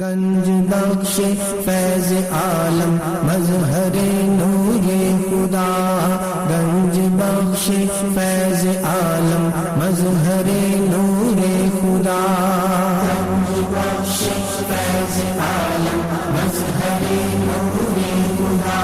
گنج بخش فیض عالم مظہر نور خدا، گنج بخش فیض عالم مظہر نور خدا، گنج بخش فیض عالم مظہر نور خدا،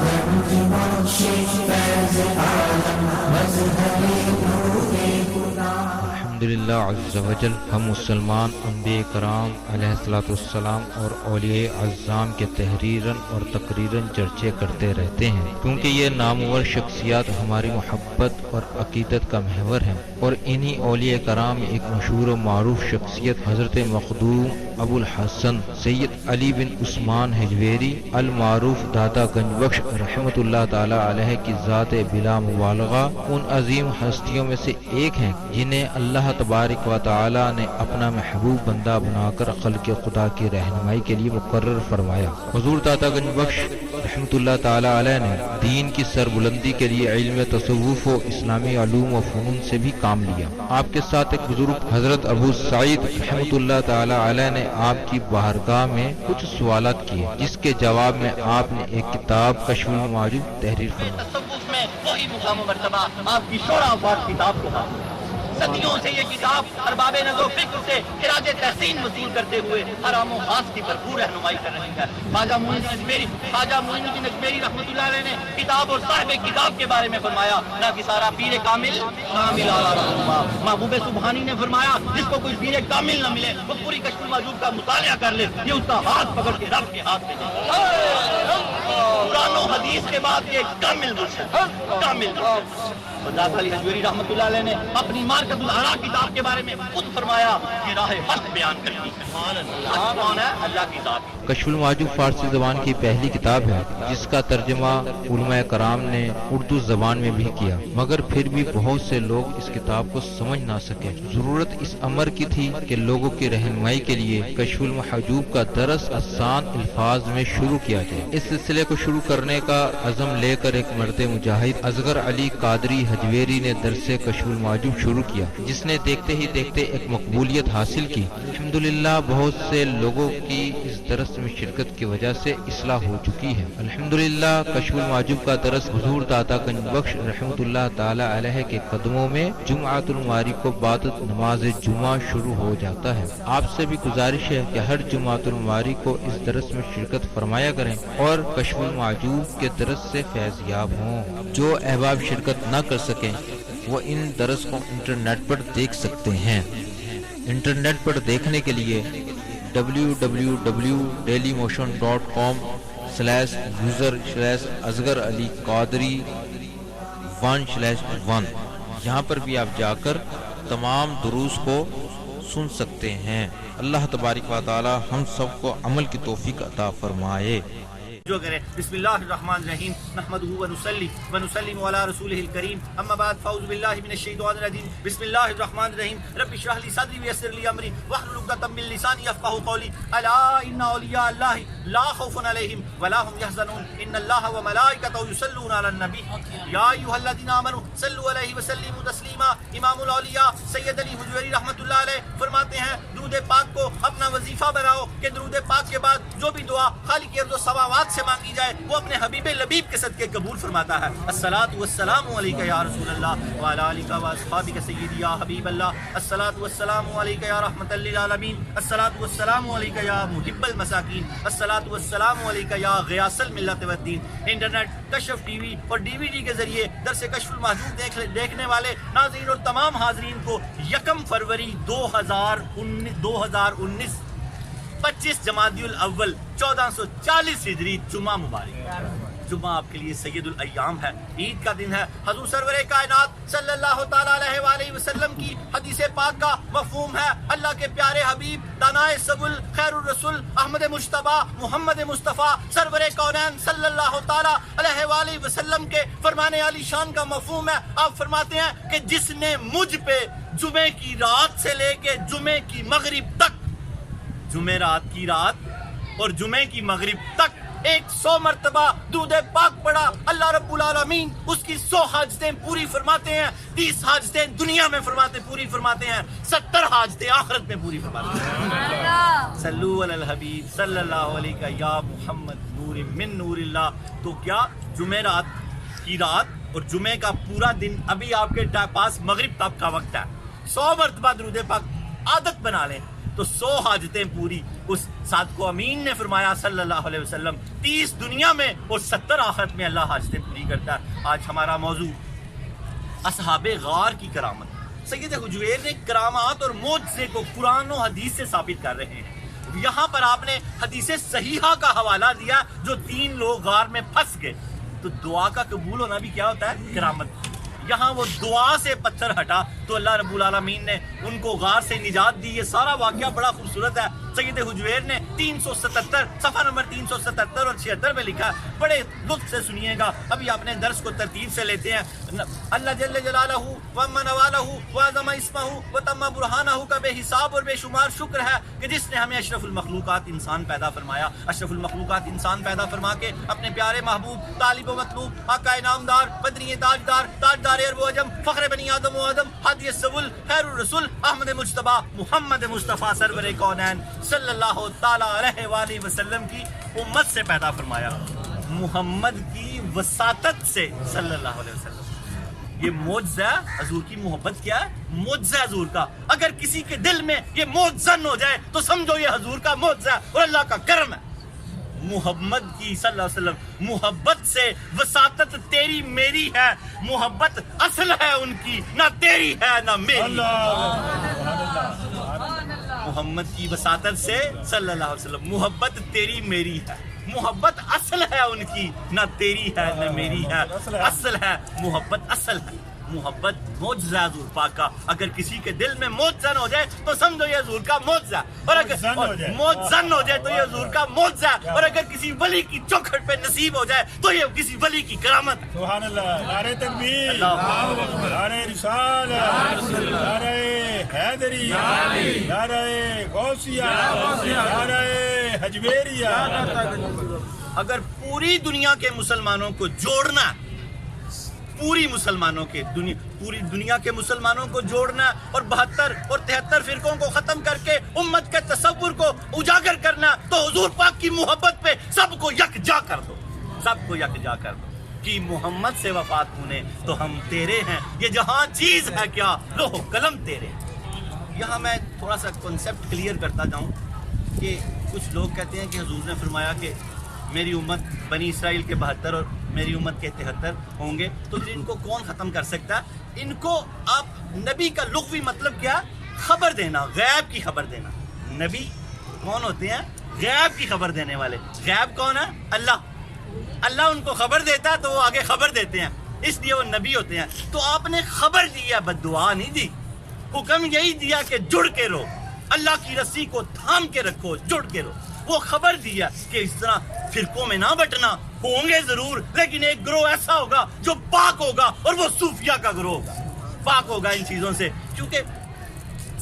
گنج بخش فیض عالم مظہر نور خدا۔ الحمدللہ عز وجل، ہم مسلمان انبیاء کرام علیہ الصلوۃ والسلام اور اولیاء اعظام کے تحریراً اور تقریراً چرچے کرتے رہتے ہیں، کیونکہ یہ نامور شخصیات ہماری محبت اور عقیدت کا محور ہیں، اور انہی اولیاء کرام ایک مشہور و معروف شخصیت حضرت مخدوم ابو الحسن سید علی بن عثمان حجویری المعروف داتا گنج بخش رحمۃ اللہ تعالی علیہ کی ذات بلا مبالغہ ان عظیم ہستیوں میں سے ایک ہیں جنہیں اللہ تبارک و تعالی نے اپنا محبوب بندہ بنا کر خلق خدا کی رہنمائی کے لیے مقرر فرمایا۔ حضور داتا گنج بخش رحمۃ اللہ تعالی علیہ نے دین کی سربلندی کے لیے علم تصوف و اسلامی علوم و فنون سے بھی کام لیا۔ آپ کے ساتھ ایک بزرگ حضرت ابو سعید رحمۃ اللہ تعالی علیہ نے آپ کی بارگاہ میں کچھ سوالات کیے، جس کے جواب میں آپ نے ایک کتاب کشف المعجوب تحریر فرمائی۔ تصوف میں وہی مقام و مرتبہ آپ کی شورا آفات کتاب کو حاصل ہے۔ صدیوں سے یہ کتاب ارباب نظر و فکر سے خراج تحسین وصول کرتے ہوئے حرام و خاص کی بھرپور رہنمائی کر رہی ہے۔ خواجہ معین الدین اجمیری رحمۃ اللہ علیہ نے کتاب اور صاحب کتاب کے بارے میں فرمایا، نہ کسارا پیر کامل کامل آلہ۔ محبوب سبحانی نے فرمایا، جس کو کوئی پیر کامل نہ ملے وہ پوری کشف المعجوب کا مطالعہ کر لے، یہ اس کا ہاتھ پکڑ کے رب کے ہاتھ میں دے۔ قرآن و حدیث کے بعد یہ کامل مرشد کامل داتا علی حجویری رحمۃ اللہ علیہ نے اپنی مارکت الآراء کتاب کے بارے میں خود فرمایا کہ راہ حق بیان کرتی ہے۔ حق کون ہے؟ اللہ کی ذات۔ کشف المعجوب فارسی زبان کی پہلی کتاب ہے جس کا ترجمہ علماء کرام نے اردو زبان میں بھی کیا، مگر پھر بھی بہت سے لوگ اس کتاب کو سمجھ نہ سکے۔ ضرورت اس امر کی تھی کہ لوگوں کی رہنمائی کے لیے کشف المحجوب کا درس آسان الفاظ میں شروع کیا جائے۔ اس سلسلے کو شروع کرنے کا عزم لے کر ایک مرد مجاہد اصغر علی قادری حجویری نے درس کشف المعجوب شروع کیا، جس نے دیکھتے ہی دیکھتے ایک مقبولیت حاصل کی۔ الحمدللہ بہت سے لوگوں کی اس درس میں شرکت کی وجہ سے اصلاح ہو چکی ہے۔ الحمدللہ کشف المعجوب کا درس حضور داتا گنج بخش رحمۃ اللہ تعالی علیہ کے قدموں میں جمعۃ المواری کو بعد نماز جمعہ شروع ہو جاتا ہے۔ آپ سے بھی گزارش ہے کہ ہر جمعۃ المواری کو اس درس میں شرکت فرمایا کریں اور کشف المعجوب کے درس سے فیض یاب ہوں۔ جو احباب شرکت نہ کر سکیں وہ ان درس کو انٹرنیٹ پر دیکھ سکتے ہیں۔ انٹرنیٹ پر دیکھنے کے لیے www.dailymotion.com/user/اصغر علی قادری 1/1 یہاں پر بھی آپ جا کر تمام دروس کو سن سکتے ہیں۔ اللہ تبارک و تعالی ہم سب کو عمل کی توفیق عطا فرمائے۔ جو کرے بسم اللہ الرحمن الرحیم نحمدہ ونصلی ونسلم علی رسولہ الکریم، اما بعد فاعوذ باللہ من الشیطان الرجیم، بسم اللہ الرحمن الرحیم، رب اشرح لی صدری ویسر لی امری واحلل عقدۃ من لسانی یفقهوا قولی، الا ان اولیاء اللہ لا خوف علیہم ولا هم يحزنون، ان اللہ وملائکتہ یصلون علی النبی یا ایھا الذین آمنوا صلوا علیہ وسلموا تسلیما۔ امام الاولیاء سید علی حجویری رحمۃ اللہ علیہ فرماتے ہیں، درود پاک کو اپنا وظیفہ بناؤ کہ درود پاک کے بعد جو بھی دعا خالق ارض و سماوات سے مانگی جائے وہ اپنے حبیب لبیب کے صدقے قبول فرماتا ہے۔ الصلاۃ والسلام علیک یا رسول اللہ وعلی آلک و اصحابک سیدی یا حبیب اللہ، الصلاۃ والسلام علیک یا رحمۃ للعالمین، الصلاۃ والسلام علیک یا محب المساکین، الصلاۃ والسلام علیک یا غیاث الملت والدین۔ انٹرنیٹ، کشف ٹی وی اور DVD کے ذریعے درس کشف المعجوب دیکھنے والے ناظرین اور تمام حاضرین کو 1 فروری 2019 25 جمادی الاول 1440 ہجری جمعہ مبارک۔ جمعہ آپ کے لیے سید الایام ہے، عید کا دن ہے۔ حضور سرور کائنات صلی اللہ تعالیٰ علیہ وآلہ وسلم کی حدیث پاک کا مفہوم ہے، اللہ کے پیارے حبیب دانائے سبل خیر الرسول احمد مجتبیٰ محمد مصطفیٰ سرور کونین صلی اللہ تعالیٰ علیہ وآلہ وسلم کے فرمانے علی شان کا مفہوم ہے۔ آپ فرماتے ہیں کہ جس نے مجھ پہ جمعے کی رات سے لے کے جمعے کی مغرب تک، جمعے رات کی رات اور جمعے کی مغرب تک 100 مرتبہ درود پاک پڑھا، اللہ رب العالمین اس کی 100 حاجتیں پوری فرماتے ہیں، 30 حاجتیں دنیا میں پوری فرماتے ہیں، 70 حاجتیں آخرت میں پوری فرماتے ہیں۔ صلو علی الحبیب صلی اللہ علیہ یا محمد نور من نور اللہ۔ تو کیا جمعرات کی رات اور جمعے کا پورا دن ابھی آپ کے پاس مغرب تک کا وقت ہے، 100 مرتبہ درود پاک عادت بنا لیں تو 100 حاجتیں پوری۔ اس صادق و امین نے فرمایا صلی اللہ علیہ وسلم 30 دنیا میں اور 70 آخرت میں اللہ حاجتیں پوری کرتا ہے۔ آج ہمارا موضوع اصحاب غار کی کرامت۔ سید حجویر نے کرامات اور معجزے کو قرآن و حدیث سے ثابت کر رہے ہیں۔ یہاں پر آپ نے حدیث صحیحہ کا حوالہ دیا، جو 3 لوگ غار میں پھنس گئے، تو دعا کا قبول ہونا بھی کیا ہوتا ہے؟ کرامت۔ یہاں وہ دعا سے پتھر ہٹا تو اللہ رب العالمین نے ان کو غار سے نجات دی۔ یہ سارا واقعہ بڑا خوبصورت ہے۔ سید حجویر نے 377 صفحہ نمبر 377 اور 76 میں لکھا، بڑے لطف سے سنیے گا۔ ابھی اپنے درس کو ترتیب سے لیتے ہیں۔ اللہ جل جلالہ وعظم نوالہ وعظم اسمہ وتم برہانہ کا بے حساب اور بے شمار شکر ہے کہ جس نے ہمیں اشرف المخلوقات انسان پیدا فرمایا، اشرف المخلوقات انسان پیدا فرما کے اپنے پیارے محبوب طالب و مطلوب آقا انعامدار بدری تاجدار تاجدار عرب و عجم فخر بنی آدم و آدم ہادی السبل خیر الرسول احمد مجتبی محمد مصطفیٰ سرور کونین صلی اللہ تعالیٰ علیہ وآلہ وسلم کی امت سے پیدا فرمایا، محمد کی وساطت سے صلی اللہ علیہ وسلم۔ یہ معجزہ ہے حضور کی محبت۔ کیا ہے؟ معجزہ حضور کا۔ اگر کسی کے دل میں یہ معجزہ ہو جائے تو سمجھو یہ حضور کا معجزہ ہے اور اللہ کا کرم ہے۔ محمد کی صلی اللہ علیہ وسلم محبت سے وساطت تیری میری ہے، محبت اصل ہے ان کی، نہ تیری ہے نہ میری۔ محمد کی وساطت سے صلی اللہ علیہ وسلم محبت تیری میری ہے، محبت اصل ہے ان کی، نہ تیری ہے نہ میری ہے، اصل ہے محبت، اصل ہے محبت۔ معجزہ حضور پاک کا۔ اگر کسی کے دل میں معجزہ ہو جائے تو سمجھو یہ حضور کا معجزہ، اور اگر معجزہ ہو جائے تو یہ حضور کا معجزہ، اور اگر کسی ولی کی چوکھٹ پہ نصیب ہو جائے تو یہ کسی ولی کی کرامت۔ سبحان اللہ، نعرہ تکبیر، نعرہ رسالت، نعرہ حیدری، نعرہ غوثیہ، نعرہ حجویریہ۔ اگر پوری دنیا کے مسلمانوں کو جوڑنا، پوری دنیا کے مسلمانوں کو جوڑنا اور 72 اور 73 فرقوں کو ختم کر کے امت کے تصور کو اجاگر کرنا، تو حضور پاک کی محبت پہ سب کو یکجا کر دو، سب کو یکجا کر دو کہ محمد سے وفات ہونے تو ہم تیرے ہیں، یہ جہاں چیز ہے کیا لوح و قلم تیرے ہیں۔ یہاں میں تھوڑا سا کنسیپٹ کلیئر کرتا جاؤں کہ کچھ لوگ کہتے ہیں کہ حضور نے فرمایا کہ میری امت بنی اسرائیل کے 72 اور میری امت کے 73 ہوں گے، تو پھر ان کو کون ختم کر سکتا ہے؟ ان کو آپ نبی کا لغوی مطلب کیا؟ خبر دینا، غیب کی خبر دینا۔ نبی کون ہوتے ہیں؟ غیب کی خبر دینے والے۔ غیب کون ہے؟ اللہ۔ اللہ ان کو خبر دیتا ہے تو وہ آگے خبر دیتے ہیں، اس لیے وہ نبی ہوتے ہیں۔ تو آپ نے خبر دی ہے، بد دعا نہیں دی۔ حکم یہی دیا کہ جڑ کے رہو، اللہ کی رسی کو تھام کے رکھو، جڑ کے رہو۔ وہ خبر دیا کہ اس طرح فرقوں میں نہ بٹنا، ہوں گے ضرور لیکن ایک گروہ ایسا ہوگا جو پاک ہوگا، اور وہ صوفیہ کا گروہ ہوگا، پاک ہوگا ان چیزوں سے۔ کیونکہ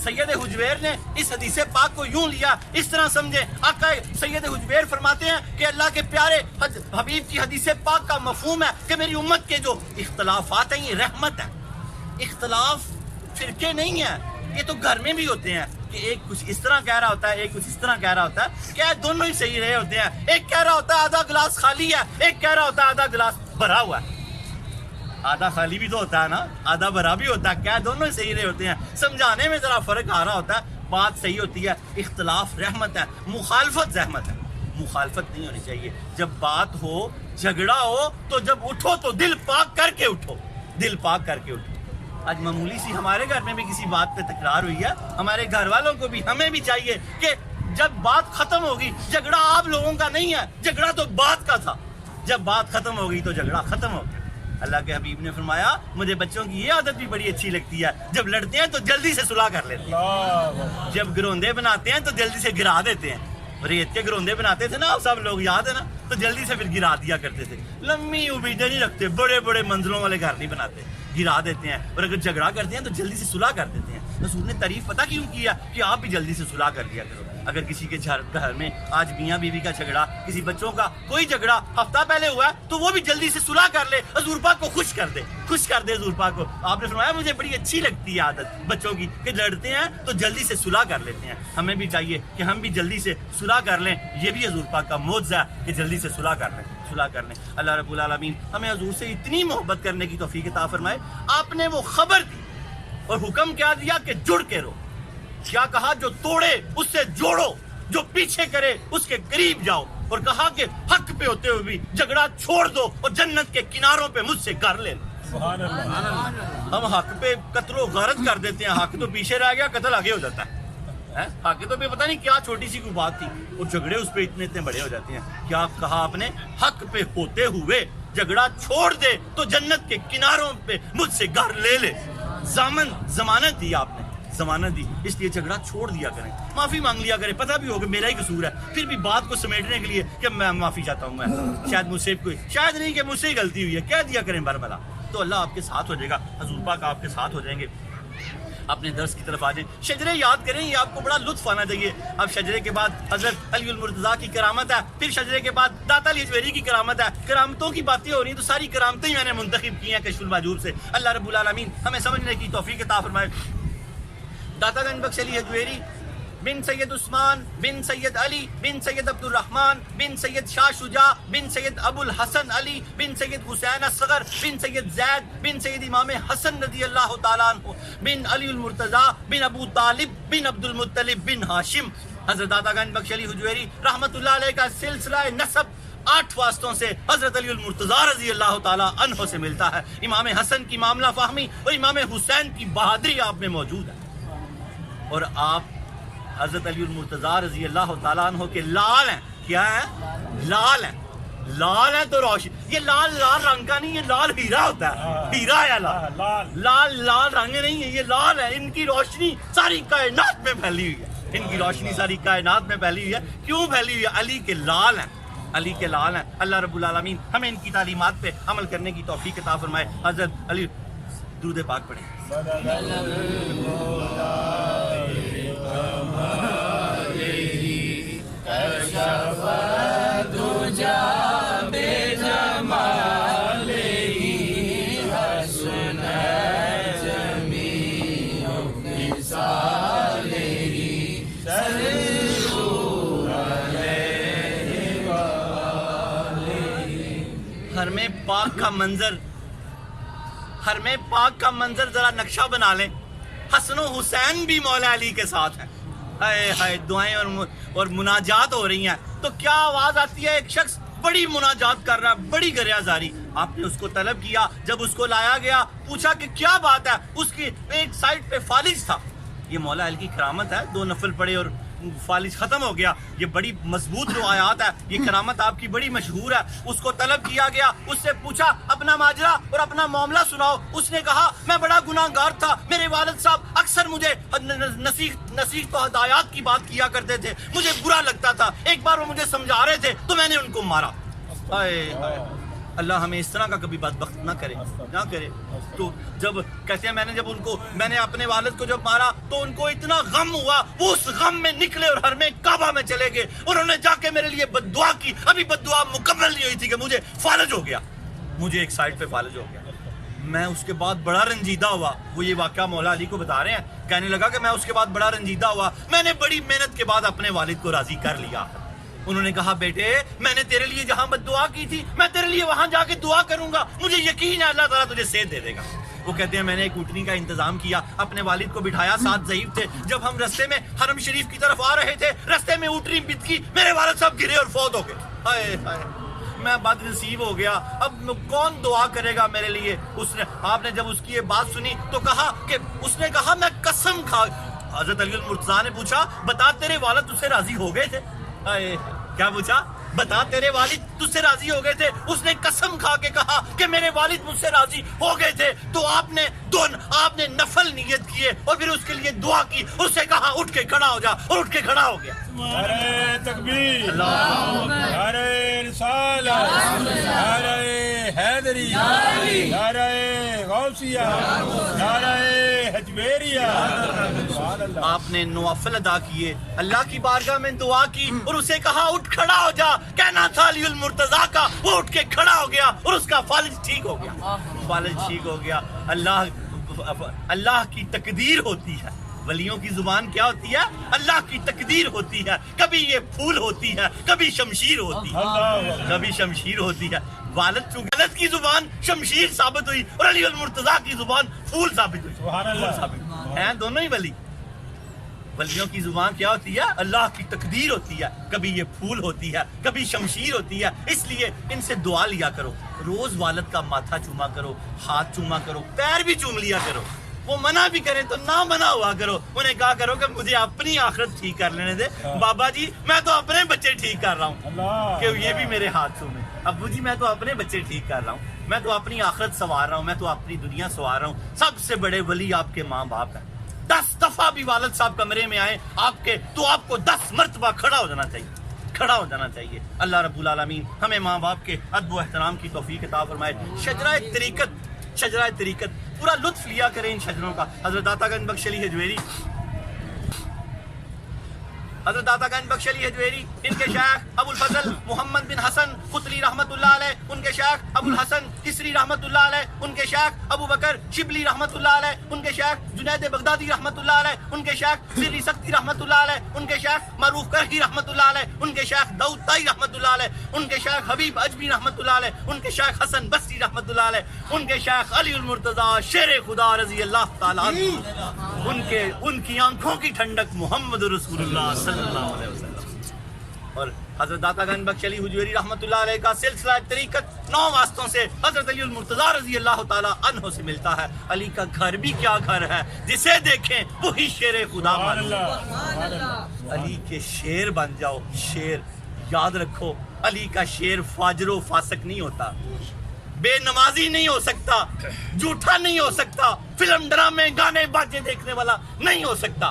سید حجویر نے اس حدیث پاک کو یوں لیا، اس طرح سمجھے۔ آقا سید حجویر فرماتے ہیں کہ اللہ کے پیارے حبیب کی حدیث پاک کا مفہوم ہے کہ میری امت کے جو اختلافات ہیں یہ رحمت ہے۔ اختلاف فرقے نہیں ہیں، یہ تو گھر میں بھی ہوتے ہیں کہ ایک کچھ اس طرح کہہ رہا ہوتا ہے، ایک کچھ اس طرح کہہ رہا ہوتا ہے، کیا دونوں ہی صحیح رہے ہوتے ہیں؟ ایک کہہ رہا ہوتا ہے آدھا گلاس خالی ہے، ایک کہہ رہا ہوتا ہے آدھا گلاس بھرا ہوا ہے۔ آدھا خالی بھی تو ہوتا ہے نا، آدھا بھرا بھی ہوتا ہے، کیا دونوں ہی صحیح رہے ہوتے ہیں؟ سمجھانے میں ذرا فرق آ رہا ہوتا ہے، بات صحیح ہوتی ہے۔ اختلاف رحمت ہے، مخالفت زحمت ہے، مخالفت نہیں ہونی چاہیے۔ جب بات ہو، جھگڑا ہو، تو جب اٹھو تو دل پاک کر کے اٹھو، دل پاک کر کے اٹھو۔ آج معمولی سی ہمارے گھر میں بھی کسی بات پہ تکرار ہوئی ہے، ہمارے گھر والوں کو بھی، ہمیں بھی چاہیے کہ جب بات ختم ہوگی، جھگڑا آپ لوگوں کا نہیں ہے، جھگڑا تو بات کا تھا، جب بات ختم ہوگی تو جھگڑا ختم ہو گیا۔ اللہ کے حبیب نے فرمایا مجھے بچوں کی یہ عادت بھی بڑی اچھی لگتی ہے، جب لڑتے ہیں تو جلدی سے صلح کر لیتے ہیں، جب گروندے بناتے ہیں تو جلدی سے گرا دیتے ہیں۔ ریت کے گروندے بناتے تھے نا آپ سب لوگ، یاد ہے نا؟ تو جلدی سے پھر گرا دیا کرتے تھے۔ لمبی امیدیں نہیں رکھتے، بڑے بڑے منزلوں والے گھر نہیں بناتے، گرا دیتے ہیں۔ اور اگر جھگڑا کرتے ہیں تو جلدی سے صلح کر دیتے ہیں۔ رسول نے تعریف پتہ کیوں کیا کہ آپ بھی جلدی سے صلح کر دیا کرو۔ اگر کسی کے گھر میں آج میاں بیوی کا جھگڑا، کسی بچوں کا کوئی جھگڑا ہفتہ پہلے ہوا ہے تو وہ بھی جلدی سے صلح کر لے، حضور پاک کو خوش کر دے حضور پاک کو. آپ نے فرمایا مجھے بڑی اچھی لگتی ہے عادت بچوں کی کہ لڑتے ہیں تو جلدی سے صلح کر لیتے ہیں. ہمیں بھی چاہیے کہ ہم بھی جلدی سے صلح کر لیں. یہ بھی حضور پاک کا معجزہ ہے کہ جلدی سے صلح کر لیں. اللہ رب العالمین ہمیں حضور سے اتنی محبت کرنے کی توفیق عطا فرمائے. آپ نے وہ خبر دی اور حکم کیا دیا کہ جڑ کے رہو. کیا کہا؟ جو توڑے اس سے جوڑو، جو پیچھے کرے اس کے قریب جاؤ. اور کہا کہ حق پہ ہوتے ہوئے بھی جھگڑا چھوڑ دو اور جنت کے کناروں پہ مجھ سے گھر لے لو. سبحان اللہ. ہم حق پہ قتل و غارت کر دیتے ہیں، حق تو پیچھے رہ گیا، قتل آگے ہو جاتا ہے. حق تو پہ پتہ نہیں کیا چھوٹی سی کوئی بات تھی اور جھگڑے اس پہ اتنے بڑے ہو جاتے ہیں. کیا کہا آپ نے؟ حق پہ ہوتے ہوئے جھگڑا چھوڑ دے تو جنت کے کناروں پہ مجھ سے گھر لے لے. ضمانت دی آپ نے، ضمانت دی. اس لیے جھگڑا چھوڑ دیا کریں، معافی مانگ لیا کریں. پتہ بھی ہوگا میرا ہی قصور ہے، پھر بھی بات کو سمیٹنے کے لیے کہ میں معافی چاہتا ہوں، میں شاید مجھ سے کوئی، شاید نہیں کہ مجھ سے ہی غلطی ہوئی ہے، کہہ دیا کریں بربلا. تو اللہ آپ کے ساتھ ہو جائے گا، حضور پاک آپ کے ساتھ ہو جائیں گے. اپنے درس کی طرف آ جائیں. شجرے یاد کریں، یہ آپ کو بڑا لطف آنا چاہیے. اب شجرے کے بعد حضرت علی المرتضیٰ کی کرامت ہے، پھر شجرے کے بعد داتا علی اجویری کی کرامت ہے. کرامتوں کی باتیں ہو رہی ہیں تو ساری کرامتیں ہی میں نے منتخب کی ہیں کشف المحجوب سے. اللہ رب العالمین ہمیں سمجھنے کی توفیق عطا فرمائے. داتا گنج بخش علی اجویری بن سید عثمان بن سید علی بن سید عبد الرحمن بن سید شاہ شجاع بن سید ابو الحسن علی بن سید حسین اصغر بن سید زید بن سید امام حسن رضی اللہ تعالیٰ عنہ بن علی المرتضیٰ بن ابو طالب بن عبد المطلب بن ہاشم. حضرت داتا گنج بخش علی اجویری رحمت اللہ علیہ کا سلسلہ نسب 8 واسطوں سے حضرت علی المرتضیٰ رضی اللہ تعالیٰ عنہ سے ملتا ہے. امام حسن کی معاملہ فہمی اور امام حسین کی بہادری آپ میں موجود ہے. اور آپ حضرت علی المرتضیٰ رضی اللہ تعالیٰ عنہ کے لال ہیں. کیا ہیں؟ لال ہیں تو روشن. یہ لال رنگ کا نہیں، یہ لال ہیرا ہوتا ہے. ہیرا ہے لال رنگ نہیں ہے، یہ لال ہے. ان کی روشنی ساری کائنات میں پھیلی ہوئی ہے. ان کی روشنی ساری کائنات میں پھیلی ہوئی ہے. کیوں پھیلی ہوئی ہے؟ علی کے لال ہیں، علی کے لال ہیں. اللہ رب العالمین ہمیں ان کی تعلیمات پہ عمل کرنے کی توفیق عطا فرمائے. حضرت علی درود پاک پڑھیں. حرم پاک کا منظر ذرا نقشہ بنا لیں. حسن و حسین بھی مولا علی کے ساتھ ہیں. ہائے ہائے دعائیں اور مناجات ہو رہی ہیں تو کیا آواز آتی ہے؟ ایک شخص بڑی مناجات کر رہا ہے، بڑی گریہ زاری. آپ نے اس کو طلب کیا، جب اس کو لایا گیا پوچھا کہ کیا بات ہے. اس کی ایک سائڈ پہ فالج تھا. یہ مولا علی کی کرامت ہے، 2 نفل پڑے اور فالج ختم ہو گیا. یہ بڑی مضبوط روایات ہے، یہ کرامت آپ کی بڑی مشہور ہے. اس کو طلب کیا گیا، اس سے پوچھا اپنا ماجرا اور اپنا معاملہ سناؤ. اس نے کہا میں بڑا گناہگار تھا، میرے والد صاحب اکثر مجھے نصیحت و ہدایات کی بات کیا کرتے تھے، مجھے برا لگتا تھا. ایک بار وہ مجھے سمجھا رہے تھے تو میں نے ان کو مارا. اللہ ہمیں اس طرح کا کبھی بدبخت نہ کرے. تو جب کہتے ہیں میں نے اپنے والد کو جب مارا تو ان کو اتنا غم ہوا، وہ اس غم میں نکلے اور حرم کعبہ میں چلے گئے. انہوں نے جا کے میرے لیے بد دعا کی. ابھی بد دعا مکمل نہیں ہوئی تھی کہ مجھے فالج ہو گیا، مجھے ایک سائڈ پہ فالج ہو گیا. میں اس کے بعد بڑا رنجیدہ ہوا. وہ یہ واقعہ مولا علی کو بتا رہے ہیں. کہنے لگا کہ میں اس کے بعد بڑا رنجیدہ ہوا. میں نے بڑی محنت کے بعد اپنے والد کو راضی کر لیا. انہوں نے کہا بیٹے میں نے تیرے لیے جہاں بد دعا کی تھی میں تیرے لیے وہاں جا کے دعا کروں گا، مجھے یقین ہے اللہ تعالیٰ تجھے صحت دے دے گا. وہ کہتے ہیں میں نے ایک اونٹنی کا انتظام کیا، اپنے والد کو بٹھایا، ساتھ ضعیف تھے. جب ہم رستے میں حرم شریف کی طرف آ رہے تھے، رستے میں اونٹنی بتکی، میرے والد صاحب گرے اور فوت ہو گئے. ہائے ہائے میں بد نصیب ہو گیا. اب کون دعا کرے گا میرے لیے؟ آپ نے جب اس کی یہ بات سنی تو کہا کہ اس نے کہا میں قسم کھا. حضرت علی المرتضیٰ نے پوچھا بتا تیرے والد تجھ سے راضی ہو گئے تھے؟ کیا پوچھا؟ بتا تیرے والد تجھ سے راضی ہو گئے تھے؟ اس نے قسم کھا کے کہا کہ میرے والد مجھ سے راضی ہو گئے تھے. تو آپ نے نفل نیت کیے اور پھر اس کے لیے دعا کی. اس سے کہا اٹھ کے کھڑا ہو جا، اور اٹھ کے کھڑا ہو گیا. نعرہ تکبیر، نعرہ رسالت، نعرہ حیدری، نعرہ غوثیہ، نعرہ حجویریہ. آپ نے نوافل ادا کیے، اللہ کی بارگاہ میں دعا کی اور اسے کہا اٹھ کھڑا ہو جا، کہنا تھا علی المرتضیٰ کا، وہ اٹھ کے کھڑا ہو گیا اور اس کا فالج ٹھیک ہو گیا، فالج ٹھیک ہو گیا۔ اللہ کی تقدیر ہوتی ہے، ولیوں کی زبان کیا ہوتی ہے؟ اللہ کی تقدیر ہوتی ہے، کبھی یہ پھول ہوتی ہے، کبھی شمشیر ہوتی ہے، کبھی شمشیر ہوتی ہے۔ والد کی زبان شمشیر ثابت ہوئی اور علی المرتضیٰ کی زبان پھول ثابت ہوئی، سبحان اللہ، ہیں دونوں ہی ولی۔ ولیوں کی زبان کیا ہوتی ہے؟ اللہ کی تقدیر ہوتی ہے، کبھی یہ پھول ہوتی ہے، کبھی شمشیر ہوتی ہے۔ اس لیے ان سے دعا لیا کرو، روز والد کا ماتھا چوما کرو، ہاتھ چوما کرو، پیر بھی چوم لیا کرو، وہ منع بھی کریں تو نہ منع ہوا کرو، انہیں کہا کرو کہ مجھے اپنی آخرت ٹھیک کر لینے دے بابا جی، میں تو اپنے بچے ٹھیک کر رہا ہوں کہ یہ بھی میرے ہاتھ چومیں، ابو جی میں تو اپنے بچے ٹھیک کر رہا ہوں، میں تو اپنی آخرت سنوار رہا ہوں، میں تو اپنی دنیا سنوار رہا ہوں۔ سب سے بڑے ولی آپ کے ماں باپ ہیں، 10 دفعہ بھی والد صاحب کمرے میں آئے آپ کے تو آپ کو 10 مرتبہ کھڑا ہو جانا چاہیے، کھڑا ہو جانا چاہیے۔ اللہ رب العالمین ہمیں ماں باپ کے ادب و احترام کی توفیق عطا فرمائے۔ شجرہ طریقت پورا لطف لیا کریں ان شجروں کا۔ حضرت داتا گنج بخش علی حجویری، حضرت داتا گنج بخش علی حجویری، ان کے شیخ ابو الفضل محمد بن حسن قطلی رحمت اللہ علیہ، ان کے شیخ ابو الحسن کسری رحمت اللہ علیہ، ان کے شیخ ابو بکر شبلی رحمت اللہ علیہ، ان کے شیخ جنید بغدادی رحمت اللہ علیہ، ان کے شیخ سری سختی رحمت اللہ علیہ، ان کے شیخ معروف کرہی رحمت اللہ علیہ، ان کے شیخ داؤد طائی رحمت اللہ علیہ، ان کے شیخ حبیب اجمی رحمت اللہ علیہ، ان کے شیخ حسن بصری رحمت اللہ علیہ، ان کے شیخ علی المرتضیٰ شیر خدا رضی اللہ تعالیٰ عنہ، ان کی آنکھوں کی ٹھنڈک محمد رسول اللہ صلی اللہ علیہ وسلم۔ اور حضرت داتا گنج بخش علی حجویری رحمت اللہ علیہ کا سلسلہ طریقت 9 واسطوں سے حضرت علی المرتضیٰ رضی اللہ تعالیٰ عنہ سے ملتا ہے۔ علی کا گھر بھی کیا گھر ہے، جسے دیکھیں وہی شیر خدا مانو۔ علی کے شیر بن جاؤ، شیر یاد رکھو، علی کا شیر فاجر و فاسق نہیں ہوتا، بے نمازی نہیں ہو سکتا، جھوٹا نہیں ہو سکتا، فلم ڈرامے گانے باجے دیکھنے والا نہیں ہو سکتا،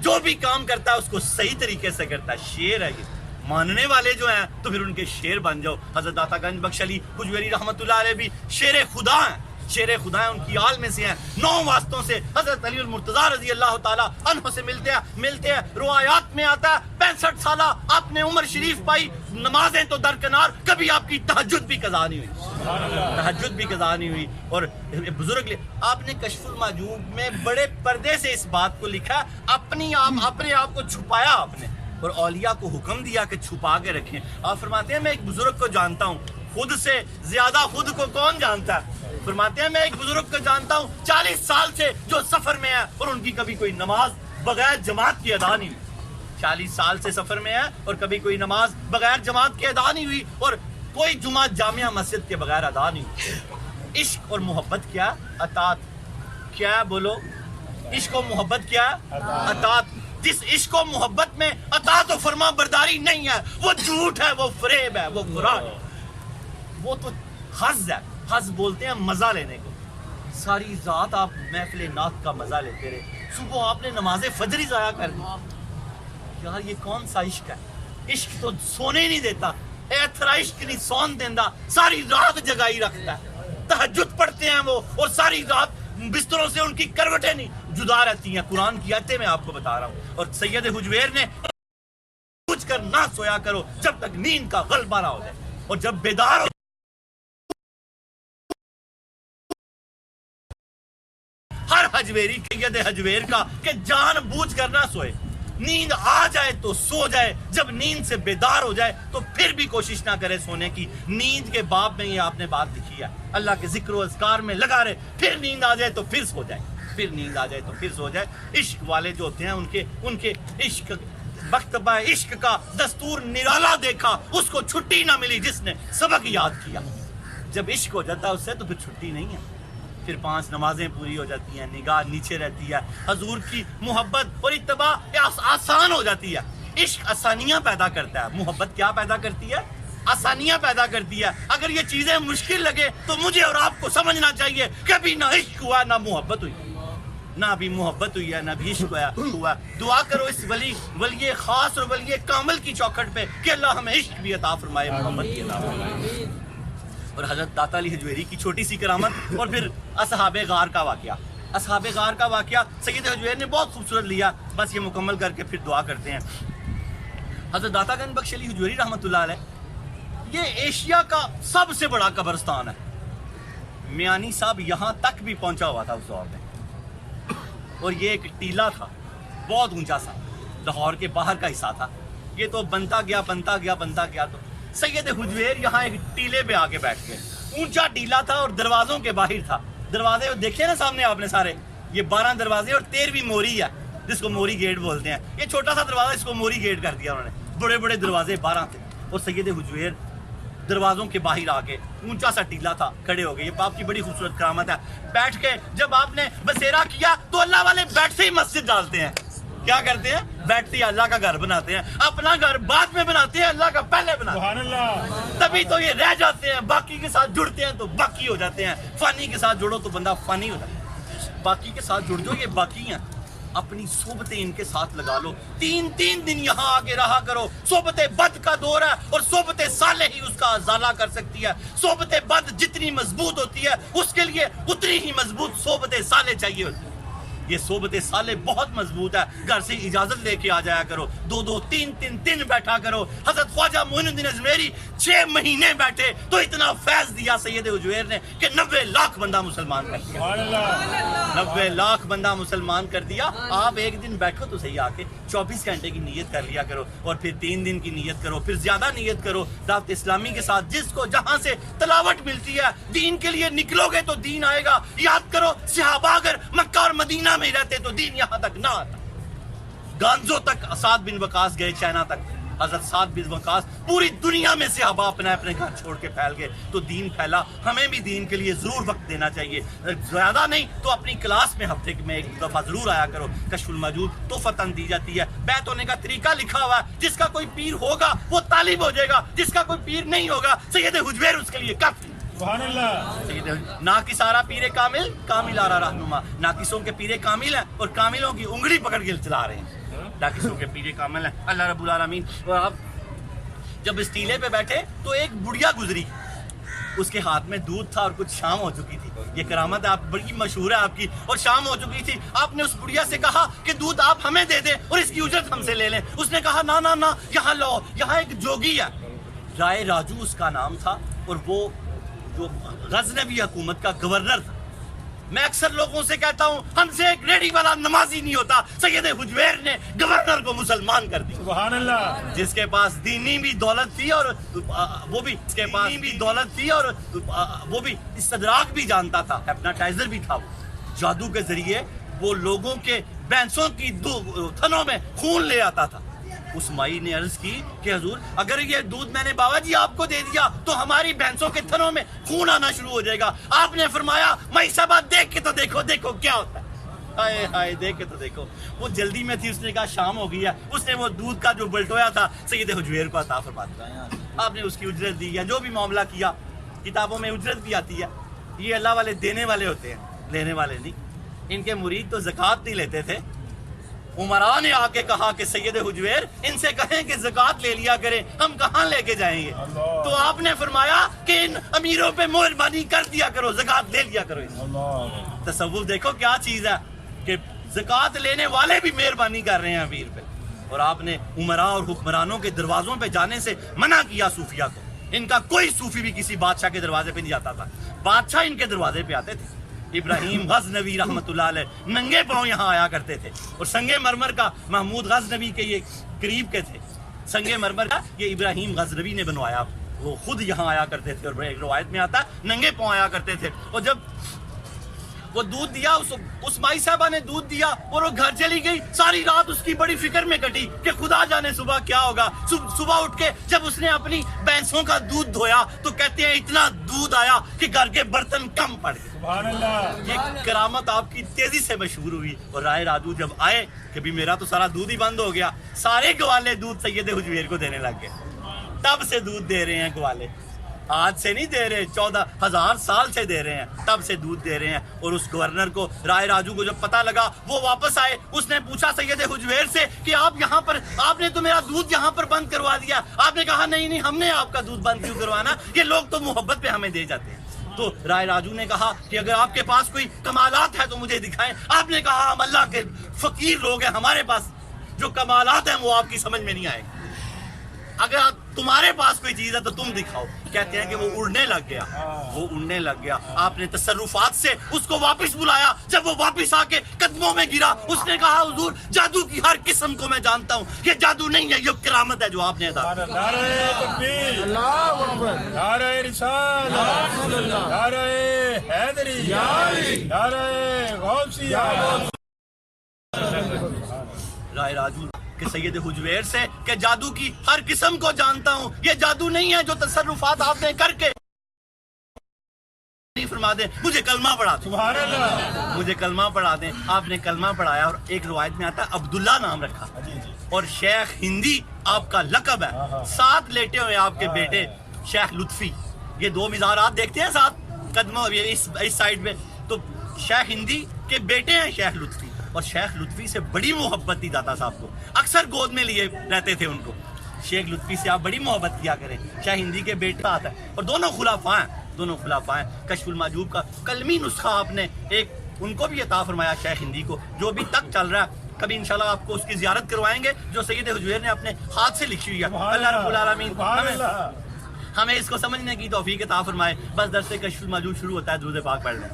جو بھی کام کرتا ہے اس کو صحیح طریقے سے کرتا ہے، شیر ہے یہ۔ ماننے والے جو ہیں تو پھر ان کے شیر بن جاؤ۔ حضرت داتا گنج بخش علی حجویری رحمت اللہ علیہ بھی شیر خدا ہیں، شیر خدا ہیں، ان کی آل میں سے ہیں۔ 9 واسطوں سے حضرت علی المرتضیٰ رضی اللہ تعالیٰ عنہ سے ملتے ہیں۔ روایات میں آتا ہے 65 سالہ آپ نے عمر شریف پائی، نمازیں تو درکنار، کبھی آپ کی تہجد بھی قضا نہیں ہوئی، تہجد بھی قضا نہیں ہوئی۔ اور بزرگ آپ نے کشف المحجوب میں بڑے پردے سے اس بات کو لکھا، اپنے آپ کو چھپایا آپ نے، اور اولیاء کو حکم دیا کہ چھپا کے رکھیں۔ آپ فرماتے ہیں میں ایک بزرگ کو جانتا ہوں، خود سے زیادہ خود کو کون جانتا ہے؟ فرماتے ہیں میں ایک بزرگ کو جانتا ہوں 40 سال سے جو سفر میں ہے اور ان کی کبھی کوئی نماز بغیر جماعت کی ادا نہیں ہوئی، 40 سال سے سفر میں ہے اور کبھی کوئی نماز بغیر جماعت کی ادا نہیں ہوئی، اور کوئی جمعہ جامعہ مسجد کے بغیر ادا نہیں ہوئی۔ عشق اور محبت کیا؟ اطاعت کیا؟ بولو، عشق و محبت کیا؟ اطاعت۔ جس عشق و محبت میں اطاعت و فرما برداری نہیں ہے وہ جھوٹ ہے، وہ فریب ہے، وہ فراڈ ہے، وہ تو حظ ہے۔ حظ بولتے ہیں مزہ لینے کو۔ ساری رات آپ محفل نعت کا مزہ لیتے رہے، صبح آپ نے نماز فجر ہی ضائع کر دی۔ یار یہ کون سا عشق ہے؟ عشق تو سونے نہیں دیتا، ایتھرا عشق نہیں سون دیندہ، ساری رات جگائی رکھتا ہے۔ تہجد پڑھتے ہیں وہ اور ساری رات بستروں سے ان کی کروٹیں نہیں جدا رہتی ہیں، قرآن کی آیتیں میں آپ کو بتا رہا ہوں۔ اور سید حجویر نے پوچھ کر نہ سویا کرو جب تک نیند کا غلبہ نہ ہو جائے، اور جب بیدار ہو ہر حجویری سید حجویر کا کہ جان بوجھ کر نہ سوئے، نیند آ جائے تو سو جائے، جب نیند سے بیدار ہو جائے تو پھر بھی کوشش نہ کرے سونے کی۔ نیند کے باب میں یہ آپ نے بات لکھی ہے، اللہ کے ذکر و اذکار میں لگا رہے، پھر نیند آ جائے تو پھر سو جائے، پھر نیند آ جائے تو پھر سو جائے۔ عشق والے جو ہوتے ہیں ان کے عشق مکتبہ عشق کا دستور نرالا دیکھا، اس کو چھٹی نہ ملی جس نے سبق یاد کیا۔ جب عشق ہو جاتا ہے اس سے تو پھر چھٹی نہیں ہے، پھر 5 نمازیں پوری ہو جاتی ہیں، نگاہ نیچے رہتی ہے، حضور کی محبت اور اتباع آسان ہو جاتی ہے۔ عشق آسانیاں پیدا کرتا ہے، محبت کیا پیدا کرتی ہے؟ آسانیاں پیدا کرتی ہے۔ اگر یہ چیزیں مشکل لگے تو مجھے اور آپ کو سمجھنا چاہیے کہ ابھی نہ عشق ہوا نہ محبت ہوئی، نہ ابھی محبت ہوئی ہے نہ بھی عشق ہوا۔ دعا کرو اس ولی خاص اور ولی کامل کی چوکھٹ پہ کہ اللہ ہمیں عشق بھی عطا فرمائے، محبت بھی عطا فرمائے۔ اور حضرت داتا علی حجویری کی چھوٹی سی کرامت اور پھر اصحاب غار کا واقعہ۔ اصحاب غار کا واقعہ سید حجویر نے بہت خوبصورت لیا، بس یہ مکمل کر کے پھر دعا کرتے ہیں۔ حضرت داتا گنج بخش علی حجویری رحمۃ اللہ علیہ، یہ ایشیا کا سب سے بڑا قبرستان ہے۔ میانی صاحب یہاں تک بھی پہنچا ہوا تھا اس دور میں، اور یہ ایک ٹیلا تھا بہت اونچا سا، لاہور کے باہر کا حصہ تھا۔ یہ تو بنتا گیا تو سید حجویر یہاں ایک ٹیلے پہ آ کے بیٹھ گئے۔ اونچا ٹیلا تھا اور دروازوں کے باہر تھا۔ دروازے دیکھے نا سامنے آپ نے سارے، یہ 12 دروازے اور 13ویں موری ہے جس کو موری گیٹ بولتے ہیں۔ یہ چھوٹا سا دروازہ اس کو موری گیٹ کر دیا انہوں نے، بڑے بڑے دروازے 12 تھے، اور سید حجویر دروازوں کے باہر آ کے، اونچا سا ٹیلا تھا، کھڑے ہو گئے۔ یہ آپ کی بڑی خوبصورت کرامت ہے۔ بیٹھ کے جب آپ نے بسیرا کیا تو اللہ والے بیٹھتے ہی مسجد ڈالتے ہیں۔ کیا کرتے ہیں؟ بیٹھتے ہی اللہ کا گھر بناتے ہیں۔ اپنا گھر بعد میں بناتے ہیں، اللہ کا پہلے بناتے ہیں۔ سبحان اللہ۔ تبھی تو یہ رہ جاتے ہیں، باقی کے ساتھ جڑتے ہیں تو باقی ہو جاتے ہیں۔ فانی کے ساتھ جڑو تو بندہ فانی ہو جاتا ہے، باقی کے ساتھ جڑ جو، یہ باقی ہیں۔ اپنی صحبتیں ان کے ساتھ لگا لو، 3 دن یہاں آگے رہا کرو۔ صحبت بد کا دور ہے اور صحبت صالح ہی اس کا ازالہ کر سکتی ہے۔ صحبت بد جتنی مضبوط ہوتی ہے اس کے لیے اتنی ہی مضبوط صحبت صالح چاہیے ہوتی ہے۔ یہ صحبت صالح بہت مضبوط ہے۔ گھر سے اجازت لے کے آ جایا کرو، 2 3 دن بیٹھا کرو۔ حضرت خواجہ معین الدین اجمیری 6 مہینے بیٹھے تو اتنا فیض دیا سید حجویر نے کہ 90 لاکھ بندہ مسلمان کر دیا۔ 90 لاکھ بندہ مسلمان کر دیا۔ آپ ایک دن بیٹھو تو صحیح، آ کے 24 گھنٹے کی نیت کر لیا کرو، اور پھر 3 دن کی نیت کرو، پھر زیادہ نیت کرو دعوت اسلامی کے ساتھ۔ جس کو جہاں سے تلاوت ملتی ہے دین کے لیے نکلو گے تو دین آئے گا۔ یاد کرو صحابہ اگر مکہ اور مدینہ میں رہتے تو دین یہاں تک نہ آتا۔ گانزو تک سعد بن وقاص گئے، چائنا تک حضرت سعد بن وقاص، پوری دنیا میں صحابہ اپنے گھر چھوڑ کے پھیل گئے تو دین پھیلا۔ ہمیں بھی دین کے لیے ضرور وقت دینا چاہیے، زیادہ نہیں تو اپنی کلاس میں ہفتے میں 1 دفعہ ضرور آیا کرو۔ کشف الموجود تحفتاً دی جاتی ہے، بیعت ہونے کا طریقہ لکھا ہوا ہے۔ جس کا کوئی پیر ہوگا وہ طالب ہو جائے گا، جس کا کوئی پیر نہیں ہوگا سید حجویر اس کے لیے کافی۔ سبحان اللہ۔ ناقص آرا پیر کامل، کامل آرا رہنما۔ ناقصوں کے پیر کامل ہیں اور کاملوں کی انگلی پکڑ کے چلا رہے ہیں۔ ناقصوں کے پیر کامل ہیں اللہ رب العالمین۔ اور آپ جب اس ٹیلے پہ بیٹھے تو ایک بڑھیا گزری، اس کے ہاتھ میں دودھ تھا اور کچھ شام ہو چکی تھی۔ یہ کرامت آپ بڑی مشہور ہے آپ کی، اور شام ہو چکی تھی۔ آپ نے اس بڑھیا سے کہا کہ دودھ آپ ہمیں دے دیں اور اس کی اجرت ہم سے لے لیں۔ اس نے کہا نہ یہاں لو، یہاں ایک جوگی ہے، رائے راجو اس کا نام تھا، اور وہ جو غزنوی حکومت کا گورنر تھا۔ میں اکثر لوگوں سے کہتا ہوں ہم سے ایک ریڑھی والا نمازی نہیں ہوتا۔ سید حجویر نے گورنر کو مسلمان کر دیا، سبحان اللہ۔ جس کے پاس دینی بھی دولت تھی اور وہ بھی اس کے پاس بھی دولت تھی اور وہ بھی استدراک بھی جانتا تھا، ہیپناٹائزر بھی تھا۔ وہ جادو کے ذریعے وہ لوگوں کے بینسوں کی تھنوں میں خون لے آتا تھا۔ اس مائی نے عرض کی کہ حضور اگر یہ دودھ میں نے بابا جی آپ کو دے دیا تو ہماری بھینسوں کے تھنوں میں خون آنا شروع ہو جائے گا۔ آپ نے فرمایا مائی صاحبہ دیکھ کے تو دیکھو کیا ہوتا ہے۔ ہائے دیکھ کے تو دیکھو۔ وہ جلدی میں تھی، اس نے کہا شام ہو گئی ہے۔ اس نے وہ دودھ کا جو بلٹویا تھا سید حجویر کو عطا فرما دیا۔ آپ نے اس کی اجرت دی ہے، جو بھی معاملہ کیا کتابوں میں اجرت بھی آتی ہے۔ یہ اللہ والے دینے والے ہوتے ہیں، لینے والے نہیں۔ ان کے مرید تو زکوٰۃ نہیں لیتے تھے۔ عمراء نے آ کے کہا کہ سید حجویر ان سے کہیں کہ زکوٰۃ لے لیا کریں، ہم کہاں لے کے جائیں گے؟ تو آپ نے فرمایا کہ ان امیروں پہ مہربانی کر دیا کرو، زکوٰۃ لے لیا کرو۔ تصوف دیکھو کیا چیز ہے کہ زکوٰۃ لینے والے بھی مہربانی کر رہے ہیں امیر پہ۔ اور آپ نے عمراء اور حکمرانوں کے دروازوں پہ جانے سے منع کیا صوفیہ کو۔ ان کا کوئی صوفی بھی کسی بادشاہ کے دروازے پہ نہیں جاتا تھا، بادشاہ ان کے دروازے پہ آتے تھے۔ ابراہیم غزنوی رحمۃ اللہ علیہ ننگے پاؤں یہاں آیا کرتے تھے، اور سنگ مرمر کا محمود غزنوی کے یہ قریب کے تھے، سنگ مرمر کا یہ ابراہیم غزنوی نے بنوایا۔ وہ خود یہاں آیا کرتے تھے، اور ایک روایت میں آتا ہے ننگے پاؤں آیا کرتے تھے۔ اور جب وہ دودھ دیا، اس مائی صاحبہ نے دودھ دیا اور وہ گھر چلی گئی۔ ساری رات اس کی بڑی فکر میں کٹی کہ خدا جانے صبح کیا ہوگا۔ صبح اٹھ کے جب اس نے اپنی بھینسوں کا دودھ دھویا تو کہتے ہیں اتنا دودھ آیا کہ گھر کے برتن کم پڑ گئے۔ سبحان اللہ۔ یہ کرامت آپ کی تیزی سے مشہور ہوئی، اور رائے راجو جب آئے کہ بھی میرا تو سارا دودھ ہی بند ہو گیا، سارے گوالے دودھ سید حجویر کو دینے لگ گئے۔ تب سے دودھ دے رہے ہیں گوالے، آج سے نہیں دے رہے، 14,000 سال سے دے رہے ہیں، تب سے دودھ دے رہے ہیں۔ اور اس گورنر کو، رائے راجو کو جب پتہ لگا وہ واپس آئے، اس نے پوچھا سید حجویر سے کہ آپ یہاں پر، آپ نے تو میرا دودھ یہاں پر بند کروا دیا۔ آپ نے کہا نہیں ہم نے آپ کا دودھ بند کیوں کروانا، یہ لوگ تو محبت پہ ہمیں دے جاتے ہیں۔ تو رائے راجو نے کہا کہ اگر آپ کے پاس کوئی کمالات ہیں تو مجھے دکھائیں. آپ نے کہا ہم اللہ کے فقیر لوگ ہیں, ہمارے پاس جو کمالات ہیں وہ آپ کی سمجھ میں نہیں آئے گی. اگر تمہارے پاس کوئی چیز ہے تو تم دکھاؤ. کہتے ہیں کہ وہ اڑنے لگ گیا, وہ اڑنے لگ گیا. آپ نے تصرفات سے اس کو واپس بلایا. جب وہ واپس آ کے قدموں میں گرا, اس نے کہا حضور جادو کی ہر قسم کو میں جانتا ہوں, یہ جادو نہیں ہے, یہ کرامت ہے جو آپ نے ادا کی. نعرہ تکبیر, نعرہ رسالت, نعرہ حیدری, نعرہ غوثیہ. رائے راجو کہ سید حجویر سے کہ جادو کی ہر قسم کو جانتا ہوں, یہ جادو نہیں ہے جو تصرفات آپ نے کر کے فرما دیں. مجھے کلمہ پڑھا دیں, سبحان اللہ, مجھے کلمہ پڑھا دیں. آپ نے کلمہ پڑھایا اور ایک روایت میں آتا ہے عبداللہ نام رکھا, اور شیخ ہندی آپ کا لقب ہے. ساتھ لیٹے ہوئے آپ کے بیٹے شیخ لطفی, یہ دو مزارات دیکھتے ہیں ساتھ قدموں اس سائڈ میں, تو شیخ ہندی کے بیٹے ہیں شیخ لطفی. اور شیخ لطفی سے بڑی محبت تھی داتا صاحب کو, اکثر گود میں لیے رہتے تھے ان کو. شیخ لطفی سے آپ بڑی محبت کیا کریں. شیخ ہندی کے بیٹا آتا ہے, اور دونوں خلفاء ہیں, دونوں خلفاء ہیں. کشف المحجوب کا کلمی نسخہ آپ نے ایک ان کو بھی عطا فرمایا شیخ ہندی کو, جو بھی تک چل رہا ہے. کبھی انشاءاللہ آپ کو اس کی زیارت کروائیں گے, جو سید حجویر نے اپنے ہاتھ سے لکھی ہوئی ہے. اللہ رب العالمین ہمیں اس کو سمجھنے کی توفیق عطا فرمائے. بس درس کشف المحجوب شروع ہوتا ہے, درود پاک پڑھ لیں.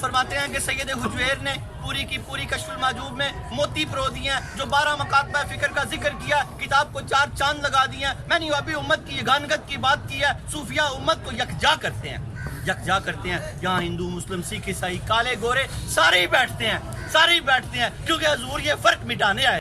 فرماتے ہیں کہ سید حجویر نے پوری کی پوری کشف المحجوب میں موتی پرو دیے ہیں, جو 12 مکاتبہ فکر کا ذکر کیا, کتاب کو 4 چاند لگا دیے ہیں. میں نے ابھی امت کی یگانگت کی بات کی ہے. صوفیہ امت کو یکجا کرتے ہیں, یکجا کرتے ہیں. یہاں ہندو, مسلم, سکھ, عیسائی, کالے گورے سارے ہی بیٹھتے ہیں, سارے ہی بیٹھتے ہیں, کیونکہ حضور یہ فرق مٹانے آئے.